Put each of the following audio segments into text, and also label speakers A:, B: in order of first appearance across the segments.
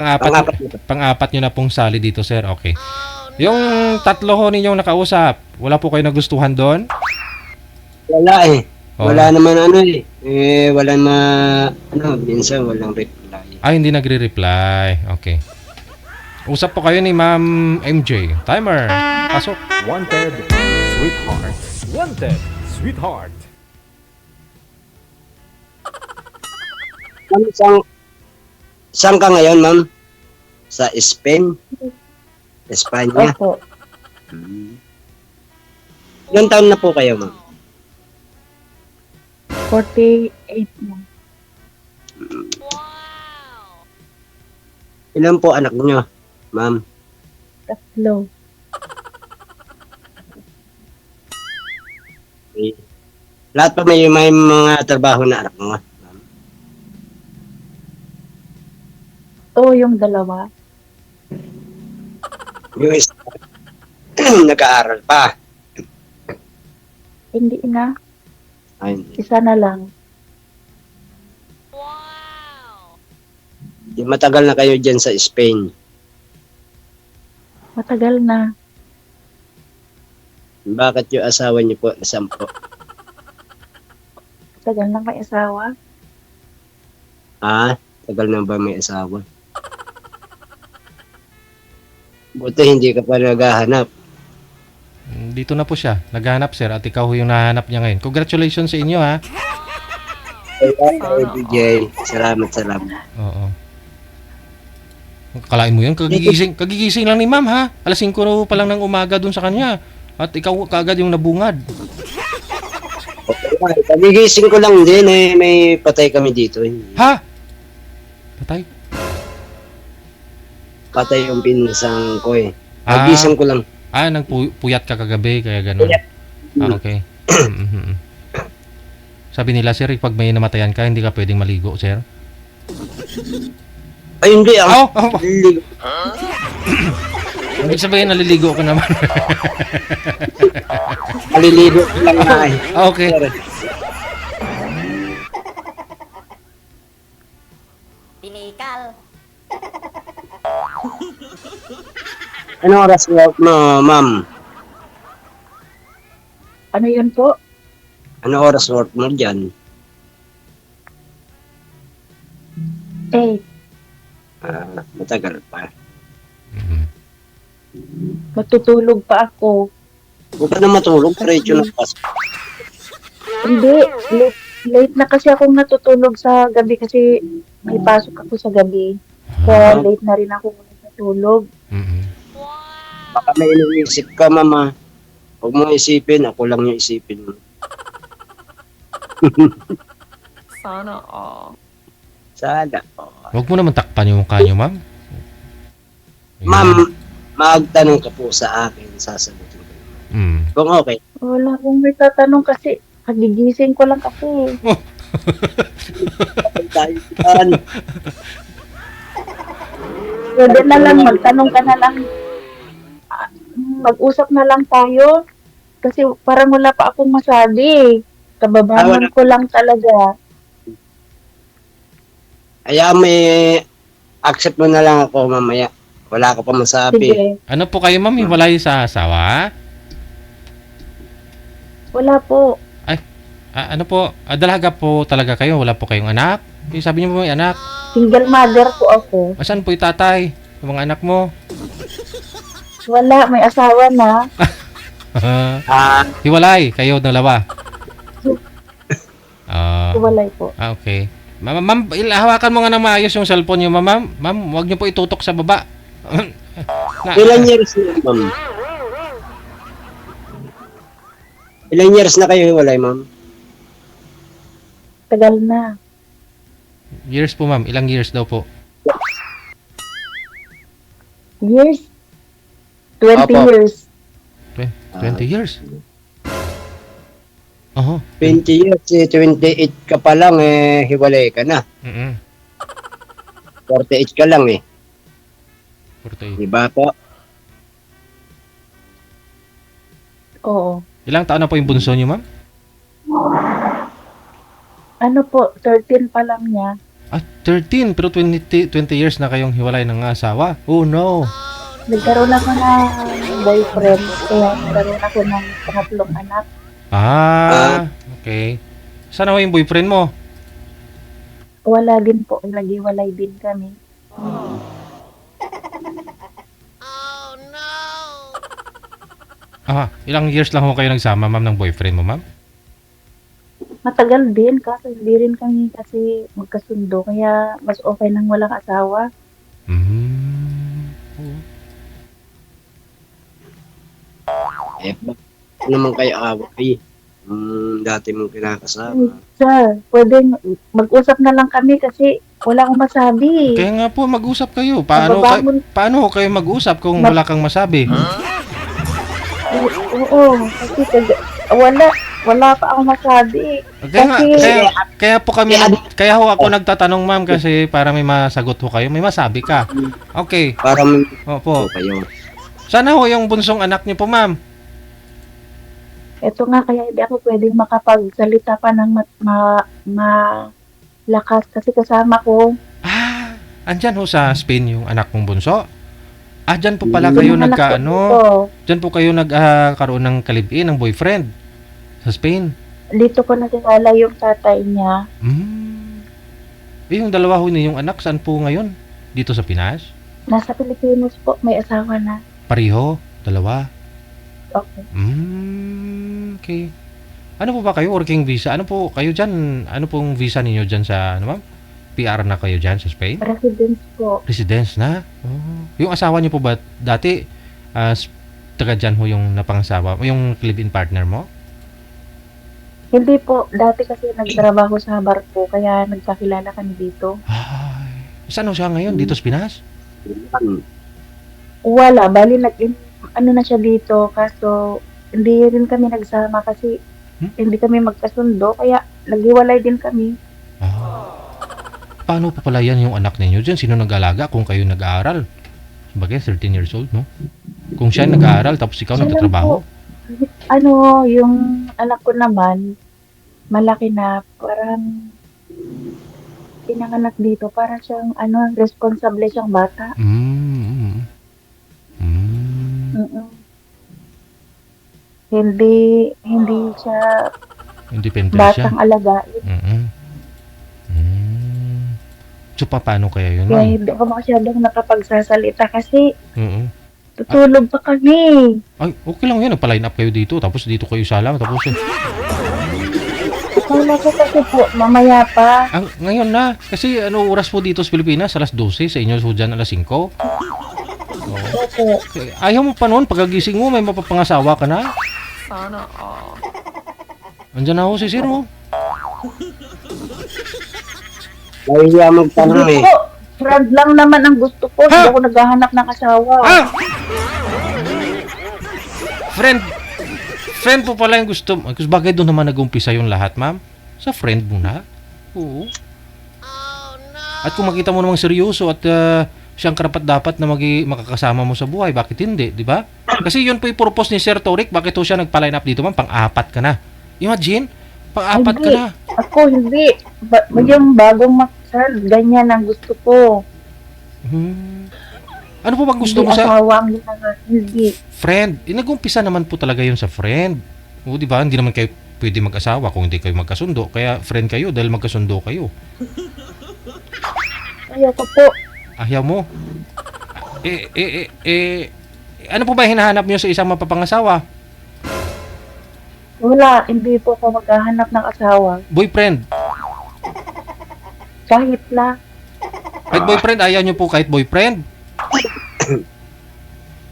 A: Pang-apat,
B: Pang-apat na po.
A: pang-apat nyo na pong sali dito, sir. Okay. Yung tatlo ho ninyong nakausap, wala po kayo nagustuhan doon?
B: Wala eh.
A: Oh.
B: Wala naman ano eh. Walang minsan walang reply.
A: Ay, hindi nagre-reply. Okay. Usap po kayo ni Ma'am MJ. Timer. Pasok.
C: Wanted, sweetheart. Wanted, sweetheart.
B: Ma'am, saan ka ngayon, ma'am? Sa Spain? Espanya?
D: Opo.
B: Ilang taon na po kayo, ma'am?
D: 48 na.
B: Ilan po anak niyo, ma'am?
D: Tatlo.
B: Okay. Lahat pa may mga trabaho na anak mo, ma'am?
D: Oo, yung dalawa.
B: Yung isa, nag-aaral pa.
D: Hindi na.
B: Ay, hindi.
D: Isa na lang.
B: Matagal na kayo dyan sa Spain.
D: Matagal na.
B: Bakit yung asawa niyo po, saan po?
D: Matagal na may asawa.
B: Tagal na ba may asawa? Buti hindi ka pa naghahanap.
A: Dito na po siya. Naghahanap, sir. At ikaw ho yung nahanap niya ngayon. Congratulations sa inyo, ha?
B: Ay, DJ. Salamat.
A: Oo. Kalain mo yun? Kagigising lang ni ma'am, ha? Alas 5 pa lang ng umaga dun sa kanya. At ikaw kaagad yung nabungad.
B: Pagigising ko lang din may patay kami dito.
A: Ha? Patay?
B: Patay yung pinsang ko eh.
A: Ah.
B: Pagising ko lang.
A: Nagpuyat ka kagabi, kaya gano'n. Okay. Sabi nila, sir, pag may namatayan ka, hindi ka pwedeng maligo, sir.
B: Ay, hindi ah.
A: Oh.
B: Ligo.
A: Ibig sabihin, naliligo ka naman.
B: Maliligo ko lang na eh.
A: Okay.
E: Pinikal.
B: Anong oras work mo, ma'am?
D: Ano yun po?
B: Anong oras work mo dyan?
D: 8.
B: Matagal pa.
A: Mhm.
D: Matutulog pa ako.
B: Huwag ka na matulog, diretso na pasok.
D: Hindi. Late na kasi akong natutulog sa gabi kasi may pasok ako sa gabi. Kaya late na rin ako natutulog.
A: Mhm.
B: Baka may iniisip ka, mama. Huwag mo isipin, ako lang yung isipin mo.
E: Sana all.
B: Sana.
A: Huwag mo naman takpan yung mukha niyo, ma'am. Ayun.
B: Ma'am, magtanong ka po sa akin, sasagutin ko. Kung okay.
D: Wala akong may tatanong kasi kagigising ko lang kasi.
B: Tayo yan.
D: Pwede na lang, magtanong ka na lang. Mag-usap na lang tayo. Kasi parang wala pa akong masabi. Kababahan ko lang talaga.
B: May accept mo na lang ako mamaya. Wala ka pa masabi.
D: Sige.
A: Ano po kayo, ma'am? Hiwalay sa asawa?
D: Wala po.
A: Ano po? Dalaga po talaga kayo? Wala po kayong anak? Sabi niyo po may anak.
D: Single mother po ako.
A: Asan po yung tatay? Yung mga anak mo?
D: Wala, may asawa na.
A: Hiwalay kayo dalawa.
D: Walay po.
A: Okay. Ma'am, hawakan mo nga ng maayos yung cellphone niyo, ma'am. Ma'am, huwag niyo po itutok sa baba.
B: Ilan years na, ma'am? Ilan years na kayo hiwalay, ma'am?
D: Tagal na.
A: Years po, ma'am. Ilang years daw po?
D: Years? 20
B: Opo.
D: years.
A: 20 years. Oho.
B: 20 years, 28 ka pa lang, hiwalay ka na. 48 ka lang
A: 48.
B: Diba po?
D: Oo.
A: Ilang taon na po yung bunso niyo, ma'am?
D: Ano po, 13 pa lang niya.
A: Ah, 13, pero 20 years na kayong hiwalay ng asawa. Oh no.
D: Nagkaroon ako ng boyfriend, kaya nagkaroon ako ng pangatlong anak.
A: Okay. Sana ho yung boyfriend mo?
D: Wala din po, naghiwalay din kami.
A: Ilang years lang ho kayo nagsama, ma'am, ng boyfriend mo, ma'am?
D: Matagal din, kaso hindi rin kami kasi magkasundo, kaya mas okay nang walang asawa.
A: Hmm.
B: Bakit naman kayo away? Dati mong kinakasama.
D: Sir, pwedeng mag-usap na lang kami kasi wala akong masabi.
A: Kaya nga po, mag-usap kayo. Paano ho kayo mag-usap kung wala kang masabi?
D: Oo, kasi wala pa akong masabi.
A: Kaya po kaya ho ako nagtatanong, ma'am, kasi para may masagot ho kayo, may masabi ka. Okay.
B: Para may
A: Opo.
B: kayo.
A: Sana ho yung bunsong anak niyo po, ma'am.
D: Ito nga, kaya hindi ako pwedeng makapagsalita pa ng malakas kasi kasama ko.
A: Andyan ho sa Spain yung anak mong bunso. Dyan po pala kayo
D: Yung anak ko
A: Dyan po kayo nagkaroon ng kalibin, ng boyfriend. Sa Spain.
D: dito ko nakilala yung tatay niya.
A: Yung dalawa ho niyong anak, saan po ngayon? Dito sa Pinas?
D: Nasa Pilipinas po, may asawa na.
A: Pareho? Dalawa?
D: Okay.
A: Okay. Ano po ba kayo? Working visa? Ano po kayo dyan? Ano pong visa ninyo dyan sa, ma'am? PR na kayo dyan sa Spain?
D: Residence po.
A: Residence na? Yung asawa niyo po ba dati, taga dyan ho yung napangasawa, yung live-in partner mo?
D: Hindi po, dati kasi nagtrabaho sa barko, kaya nagkakilala kami dito.
A: Saan ho siya ngayon? Dito sa Pinas?
D: Wala, bali ano na siya dito, kaso hindi rin kami nagsama kasi hindi kami magkasundo, kaya naghiwalay din kami.
A: Paano pa pala yan yung anak ninyo dyan? Sino nag-alaga kung kayo nag-aaral? Sabagay, 13 years old, no? Kung siya nag-aaral tapos ikaw
D: Siya lang
A: nagtatrabaho?
D: Yung anak ko naman, malaki na, parang pinanganak dito, para siyang, responsable siyang bata. Hindi siya
A: Independent siya?
D: batang alagain.
A: So, paano kaya yun,
D: Kaya
A: ma'am?
D: hindi ako masyadong nakapagsasalita kasi
A: Oo.
D: tutulog pa kami.
A: Ay, okay lang yan. Nagpa-line up kayo dito. Tapos dito kayo salam. Tapos
D: Kala ko kasi po, mamaya pa.
A: ngayon na. Kasi ano oras po dito sa Pilipinas? Alas 12. Sa inyo so dyan alas 5.
D: Opo.
A: Ayaw mo pa noon. Pagkagising mo, may mapapangasawa ka na.
E: Sana all.
A: Andyan na ako si Sir, oh.
B: Nahihiya magtanong
D: Hindi po, friend lang naman ang gusto ko. Hindi ako naghahanap ng asawa.
A: Friend po pala yung gusto. Kasi bagay doon naman nag-umpisa yung lahat, ma'am. Sa friend muna. Oo. At kung makita mo namang seryoso at siyang karapat-dapat na makakasama mo sa buhay, bakit hindi, di ba? Kasi yun po yung purpose ni Sir Toric. Bakit po siya nagpa-line up dito, ma'am? Pang-apat ka na. Imagine, pang-apat ka na.
D: Ako hindi. Yung bagong makasal, ganyan ang gusto ko.
A: Ano po ba gusto mo
D: Hindi
A: sa
D: asawa ang ginagawa. Hindi.
A: friend? Nag-umpisa naman po talaga yun sa friend. O, di ba? Hindi naman kayo pwede mag-asawa kung hindi kayo magkasundo. Kaya friend kayo dahil magkasundo kayo.
D: Ayoko po.
A: Ayaw mo? Ano po ba hinahanap niyo sa isang mapapangasawa?
D: Wala, hindi po ako maghahanap ng asawa.
A: Boyfriend?
D: Kahit na.
A: Kahit boyfriend? Ayaw niyo po kahit boyfriend?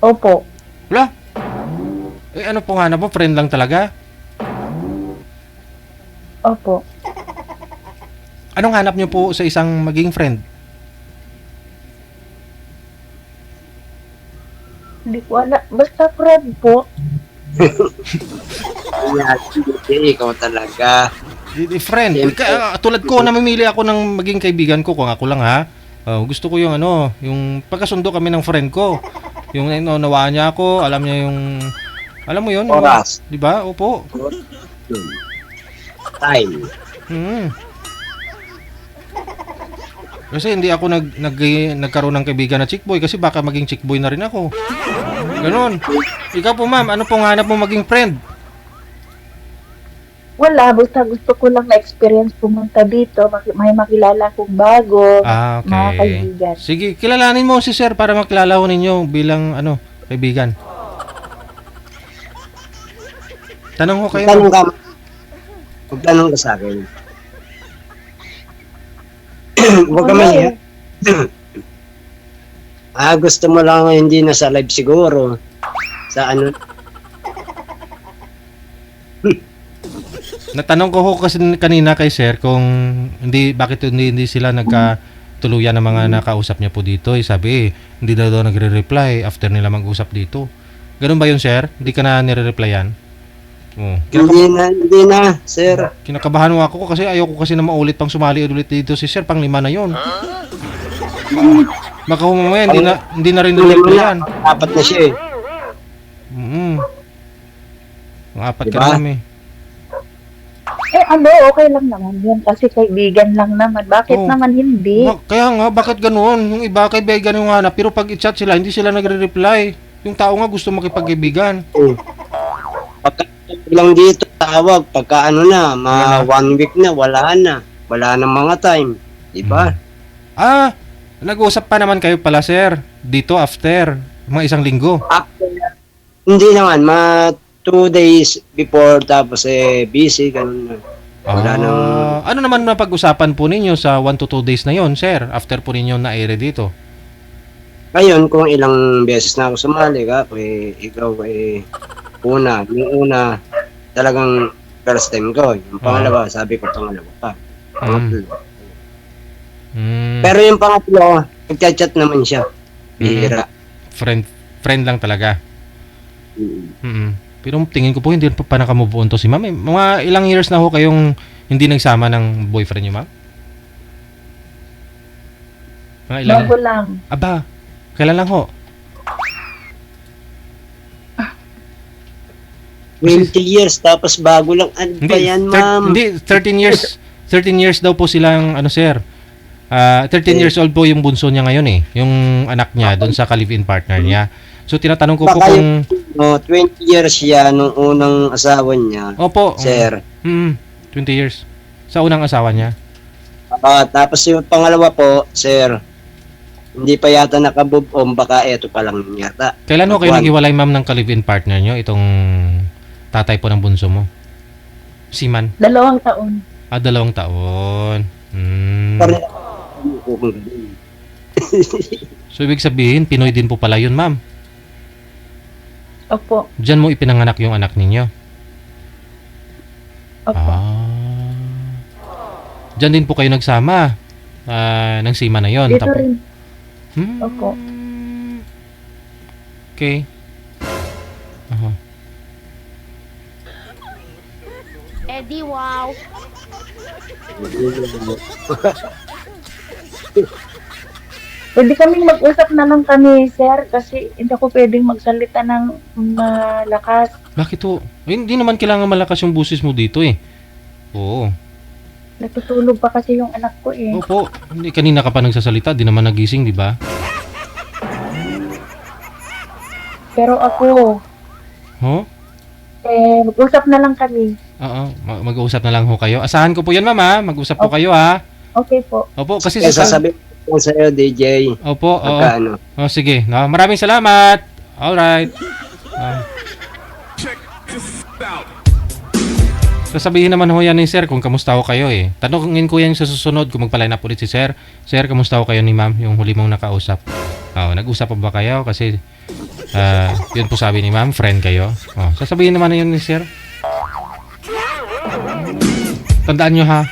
D: Opo.
A: Wala. Ano pong hanap mo? Friend lang talaga?
D: Opo.
A: Anong hanap niyo po sa isang maging friend?
D: Hindi ko alam. Basta friend po.
B: Ikaw talaga.
A: Friend. Tulad ko, namimili ako ng maging kaibigan ko. Kung ako lang, ha? Gusto ko yung yung pagkasundo kami ng friend ko. Yung nawaan niya ako, alam niya yung, alam mo yun?
B: Oras.
A: Di ba? Opo.
B: Time.
A: Kasi hindi ako nagkaroon ng kaibigan na chick boy kasi baka maging chick boy na rin ako. Ganon. Ikaw po ma'am, ano pong hanap mo maging friend?
D: Wala, basta gusto ko lang na-experience pumunta dito, may makilala akong bago,
A: Ah,
D: mga
A: okay.
D: kaibigan.
A: Sige, kilalanin mo si sir para makilala ko ninyo bilang kaibigan. Tanong ko kayo.
B: Tanong ka, magtanong ka sa akin. Huwag ka mahiya. Gusto mo lang hindi na sa live siguro. Sa ano?
A: Natanong ko ho kasi kanina kay sir kung bakit hindi sila nagkatuluyan ng mga nakausap niya po dito. Sabi hindi daw nagre-reply after nila mag-usap dito. Ganun ba yun, sir? Hindi ka na nire-replyan? Oh.
B: Hindi na, sir.
A: Kinakabahan mo ako kasi ayoko kasi na maulit pang sumali ulit dito si sir, pang 5 na yun. Baka mamaya hindi na rin nire-replyan.
B: Apat na siya eh.
A: Ang apat ka
B: Diba?
A: na kami.
D: Okay lang naman yun kasi kaibigan lang naman. Bakit
A: Oo.
D: naman hindi?
A: Kaya nga, bakit ganoon? Yung iba kaibigan yung hanap, pero pag i-chat sila, hindi sila nagre-reply. Yung tao nga gusto makipagkaibigan.
B: Pagka lang dito, tawag. Pagka ano na, 1 week na, wala na. Wala na mga time. Diba?
A: Nag-uusap pa naman kayo pala, sir. Dito after, mga 1 linggo.
B: After, hindi naman, 2 days before, tapos busy, ganun na. Wala nang...
A: Ano naman napag-usapan po ninyo sa 1 to 2 days na yon, sir? After po ninyo na-air dito.
B: Ngayon, kung ilang beses na ako sumali ka, ikaw yung una, talagang first time ko. Yung pangalawa, sabi ko pangalawa pa. Pangatlo. Pero yung pangatlo, nagchat-chat naman siya. Bihira.
A: Friend lang talaga. Pero tingin ko po hindi pa nakamove on to si ma'am. Mga ilang years na ho kayong hindi nagsama ng boyfriend niyo, ma'am? Mga ilang...
D: Bago lang.
A: Aba, kailan lang ho?
B: 20 years, tapos bago lang. Ano ba yan, ma'am?
A: Hindi, 13 years. 13 years daw po silang, sir. 13 years old po yung bunso niya ngayon eh. Yung anak niya doon sa ka-live-in partner niya. So, tinatanong ko po
B: Baka
A: kung...
B: 20 years siya nung unang asawa niya,
A: Opo.
B: sir.
A: 20 years. Sa unang asawa niya.
B: Tapos yung pangalawa po, sir, hindi pa yata nakabove on, baka eto pa lang yata.
A: Kailan ho kayo
B: One.
A: naghiwalay, ma'am, ng ka-live-in partner niyo? Itong tatay po ng bunso mo? Siman?
D: 2 taon.
A: 2 taon. So, ibig sabihin, Pinoy din po pala yun, ma'am.
D: Opo.
A: Diyan mo ipinanganak yung anak ninyo?
D: Opo.
A: Diyan din po kayo nagsama ng sima na yon.
D: Dito rin. Opo.
A: Okay.
E: Eddie, wow.
D: Pwede kaming mag-usap na lang kami, sir, kasi hindi ako pwedeng magsalita ng malakas.
A: Bakit ho? Hindi naman kailangan malakas yung busis mo dito eh. Oo.
D: Natutulog pa kasi yung anak ko eh.
A: Opo. Hindi, kanina ka pa nagsasalita. Di naman nagising, di ba?
D: Pero ako,
A: Ho?
D: mag-usap na lang kami.
A: Oo. Mag-uusap na lang ho kayo. Asahan ko po yan, mama. Mag-usap po kayo, ha?
D: Okay po.
A: Opo, kasi
B: Kaya sasabihin ko sa'yo, DJ,
A: Opo, oo.
B: pagka ano.
A: Oh, sige. No, maraming salamat. Alright. Sasabihin naman ho yan ni sir kung kamusta ho kayo eh. Tanungin ko yan sa susunod kung magpa-line up ulit si sir. Sir, kamusta ho kayo ni ma'am yung huli mong nakausap? Nag-usap pa ba kayo? Kasi yun po sabi ni ma'am, friend kayo. Sasabihin naman na yun ni sir. Tandaan nyo ha,